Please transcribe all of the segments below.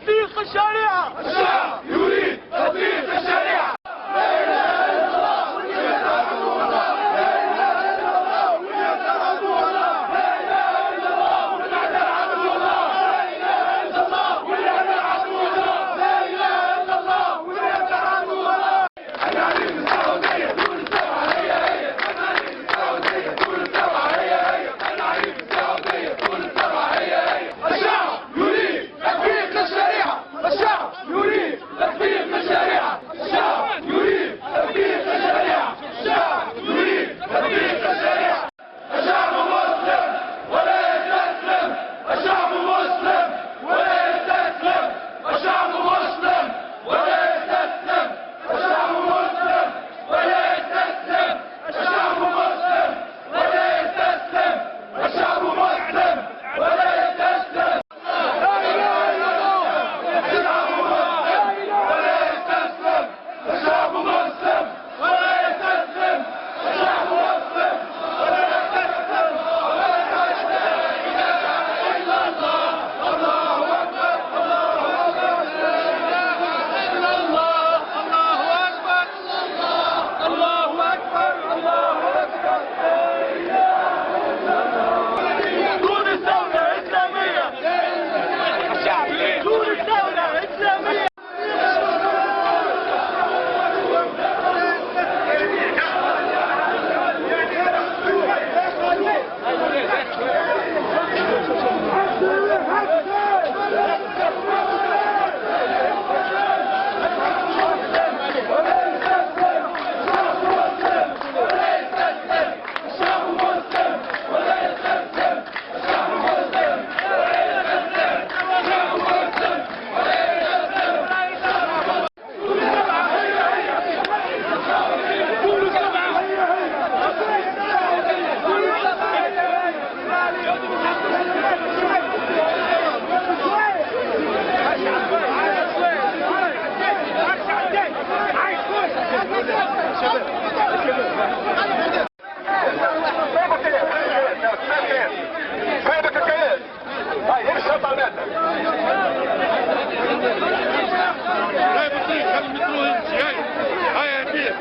تطبيق الشريعة. الشعب يريد تطبيق الشريعة. لا إله إلا الله وليتعبدوا الله. لا إله إلا الله وليتعبدوا الله. لا إله إلا الله وليتعبدوا الله. لا إله إلا الله وليتعبدوا الله. لا إله إلا الله وليتعبدوا الله. العليم السعودية دول السبعة هي هي. العليم السعودية دول السبعة هي هي. العليم السعودية دول السبعة هي هي. الشعب يريد تطبيق الشريعة. الشعب يريد تطبيق الشريعة. الشعب يريد تطبيق الشريعة. الشعب يريد تطبيق الشريعة. الشعب مسلم ولا يستسلم. الشعب مسلم ولا يستسلم. الشعب مسلم ولا يستسلم. الشعب مسلم ولا يستسلم. الشعب مسلم ولا يستسلم. الشعب مسلم ولا يستسلم. لا إله إلا الله. الشعب مسلم ولا يستسلم. الشعب مسلم ولا يستسلم. الشعب مسلم ولا يستسلم. لا إله إلا الله. الله أكبر. الله أكبر. لا إله إلا الله. الله أكبر. الله أكبر. الله أكبر. تونس دولة إسلامية. تونس دولة إسلامية. فايدك الكيان. هاي امشي اطلع نازل. هاي بطيء خلي المترو يمشي. هاي يا كبير.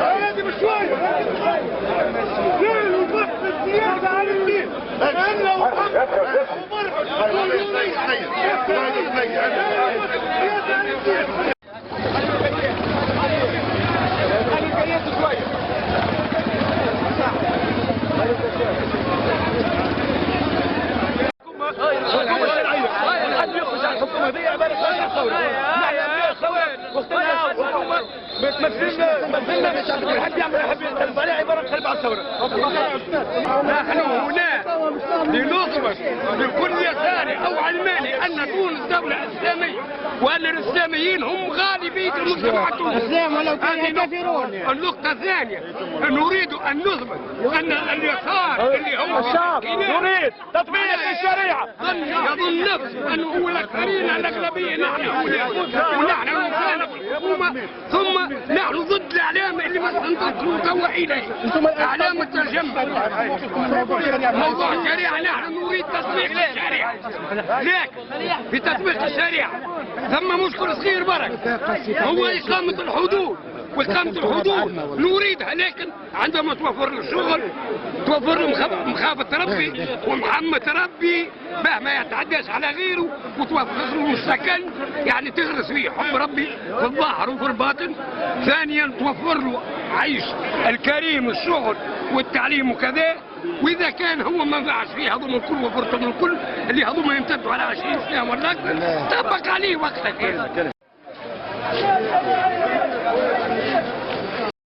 هادي بشوي. ليه الوقت الزيادة على الدين. أنا ومحمد ومرحب. الحكومة دي عبارة عن ثورة. بتمثلنا حد يعمل حد البارح عبارة عن خلف على الثورة. نحن هنا لنطلب لكل يساري أو علماني أن تونس دولة إسلامية وأن الإسلاميين هم غالبية المجتمع التونسي. النقطة الثانية نريد أن نثبت أن اليسار اللي هو الشعب يريد تطبيق الشريعة. يظن نفسه أنه هو الأكثرين الأغلبية. نحن ونحن نخالف الحكومة. ثم نحن ضد الإعلام اللي مثلا تتوه إليه إعلام التجمع. موضوع الشريعة نحن نريد تطبيق الشريعة. لكن في تطبيق الشريعة ثم مشكل صغير برك هو إقامة الحدود. وإقامة الحدود نريدها، لكن عندما توفر له الشغل توفر له مخافة ربي ومحمة ربي باه ما يتعداش على غيره، وتوفر له السكن يعني تغرس فيه حب ربي في الظاهر وفي الباطن. ثانيا توفر له عيش الكريم الشغل والتعليم وكذا. واذا كان هو ما نفعش فيه هذوم الكل وفرتهم الكل اللي هذوم يمتدوا على 20 سنه ولا اكثر طبق عليه وقتها كان.